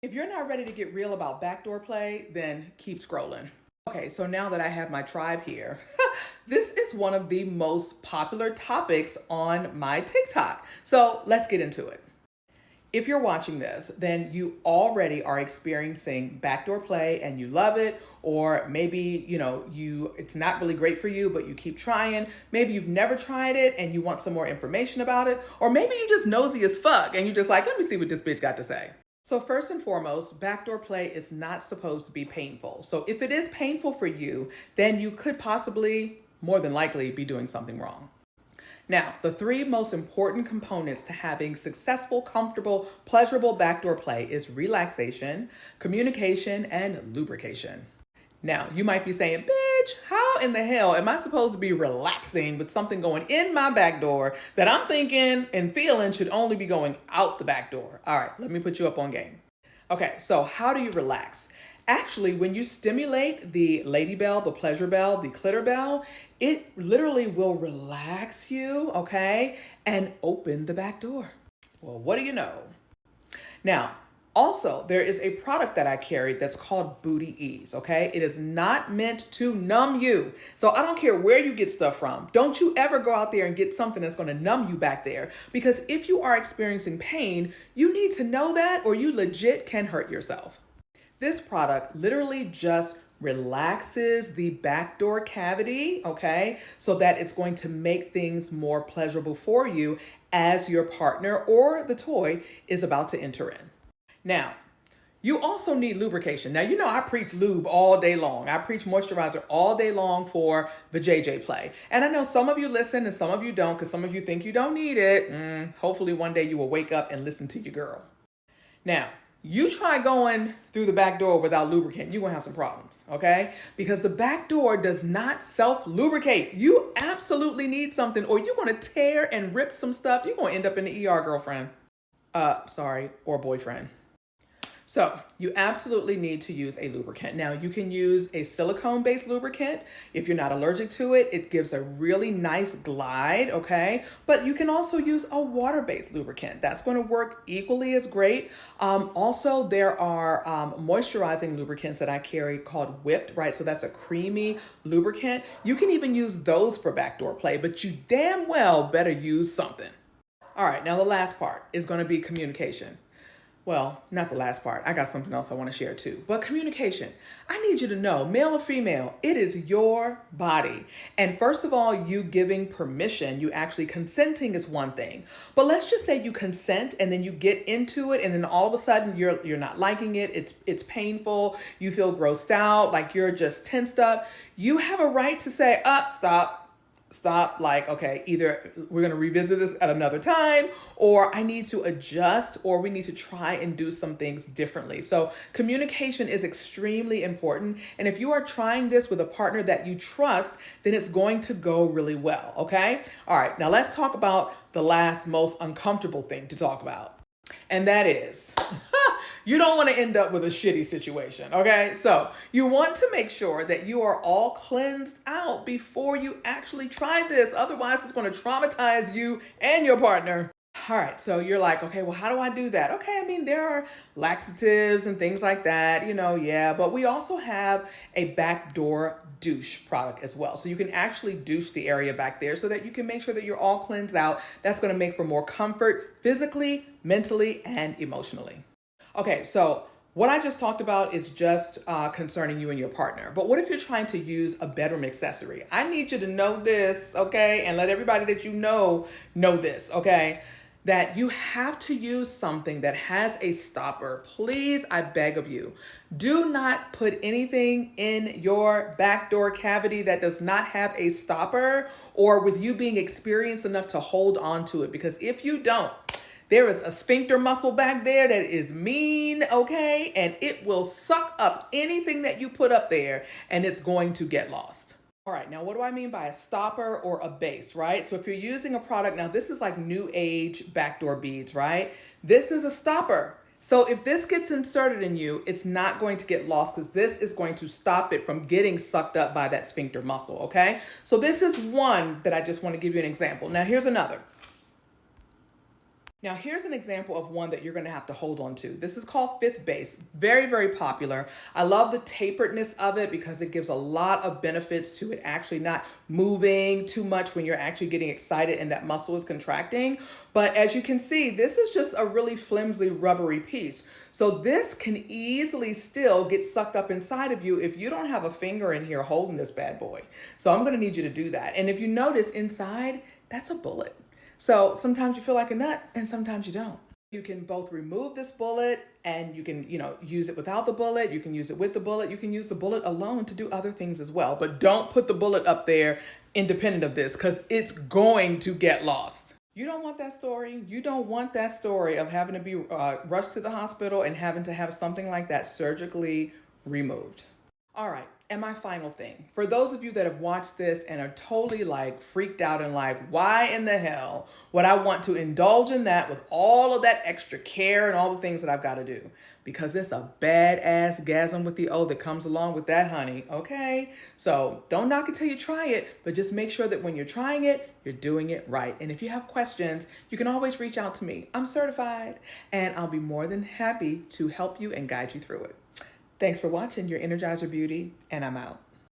If you're not ready to get real about backdoor play, then keep scrolling. Okay, so now that I have my tribe here, this is one of the most popular topics on my TikTok. So let's get into it. If you're watching this, then you already are experiencing backdoor play and you love it, or maybe, it's not really great for you, but you keep trying. Maybe you've never tried it and you want some more information about it, or maybe you just nosy as fuck and you just like, let me see what this bitch got to say. So first and foremost, backdoor play is not supposed to be painful. So if it is painful for you, then you could possibly, more than likely, be doing something wrong. Now, the three most important components to having successful, comfortable, pleasurable backdoor play is relaxation, communication, and lubrication. Now, you might be saying, bitch, how in the hell am I supposed to be relaxing with something going in my back door that I'm thinking and feeling should only be going out the back door? All right, let me put you up on game. Okay, so how do you relax? Actually, when you stimulate the lady bell, the pleasure bell, the clitor bell, it literally will relax you, okay, and open the back door. Well, what do you know? Now, also, there is a product that I carry that's called Booty Ease, okay? It is not meant to numb you. So I don't care where you get stuff from. Don't you ever go out there and get something that's gonna numb you back there. Because if you are experiencing pain, you need to know that or you legit can hurt yourself. This product literally just relaxes the backdoor cavity, okay? So that it's going to make things more pleasurable for you as your partner or the toy is about to enter in. Now, you also need lubrication. Now, I preach lube all day long. I preach moisturizer all day long for the JJ play. And I know some of you listen and some of you don't because some of you think you don't need it. Hopefully one day you will wake up and listen to your girl. Now, you try going through the back door without lubricant, you're gonna have some problems, okay? Because the back door does not self-lubricate. You absolutely need something or you're gonna tear and rip some stuff. You're gonna end up in the ER, girlfriend. Or boyfriend. So you absolutely need to use a lubricant. Now you can use a silicone-based lubricant. If you're not allergic to it, it gives a really nice glide, okay? But you can also use a water-based lubricant. That's gonna work equally as great. Also, there are moisturizing lubricants that I carry called Whipped, right? So that's a creamy lubricant. You can even use those for backdoor play, but you damn well better use something. All right, now the last part is gonna be communication. Well, not the last part. I got something else I want to share too. But communication. I need you to know, male or female, it is your body. And first of all, you giving permission, you actually consenting is one thing. But let's just say you consent and then you get into it and then all of a sudden you're not liking it. It's painful. You feel grossed out, like you're just tensed up. You have a right to say, stop, like, okay, either we're going to revisit this at another time, or I need to adjust, or we need to try and do some things differently. So communication is extremely important. And if you are trying this with a partner that you trust, then it's going to go really well, okay? All right, now let's talk about the last most uncomfortable thing to talk about. And that is, you don't want to end up with a shitty situation, okay? So you want to make sure that you are all cleansed out before you actually try this. Otherwise, it's going to traumatize you and your partner. All right, so you're like, okay, well, how do I do that? Okay, I mean, there are laxatives and things like that, yeah, but we also have a backdoor douche product as well. So you can actually douche the area back there so that you can make sure that you're all cleansed out. That's going to make for more comfort physically, mentally, and emotionally. Okay, so what I just talked about is just concerning you and your partner. But what if you're trying to use a bedroom accessory? I need you to know this, okay? And let everybody that you know this, okay? That you have to use something that has a stopper. Please, I beg of you, do not put anything in your backdoor cavity that does not have a stopper or with you being experienced enough to hold on to it. Because if you don't, there is a sphincter muscle back there that is mean, okay? And it will suck up anything that you put up there and it's going to get lost. All right, now what do I mean by a stopper or a base, right? So if you're using a product, now this is like new age backdoor beads, right? This is a stopper. So if this gets inserted in you, it's not going to get lost because this is going to stop it from getting sucked up by that sphincter muscle, okay? So this is one that I just want to give you an example. Now here's another. Now, here's an example of one that you're going to have to hold on to. This is called Fifth Base. Very, very popular. I love the taperedness of it because it gives a lot of benefits to it actually not moving too much when you're actually getting excited and that muscle is contracting. But as you can see, this is just a really flimsy, rubbery piece. So this can easily still get sucked up inside of you if you don't have a finger in here holding this bad boy. So I'm going to need you to do that. And if you notice inside, that's a bullet. So sometimes you feel like a nut and sometimes you don't. You can both remove this bullet and you can, use it without the bullet. You can use it with the bullet. You can use the bullet alone to do other things as well. But don't put the bullet up there independent of this because it's going to get lost. You don't want that story. You don't want that story of having to be rushed to the hospital and having to have something like that surgically removed. All right. And my final thing, for those of you that have watched this and are totally like freaked out and like, why in the hell would I want to indulge in that with all of that extra care and all the things that I've got to do? Because it's a badass gasm with the O that comes along with that, honey. Okay. So don't knock it till you try it, but just make sure that when you're trying it, you're doing it right. And if you have questions, you can always reach out to me. I'm certified and I'll be more than happy to help you and guide you through it. Thanks for watching your Energizer Beauty, and I'm out.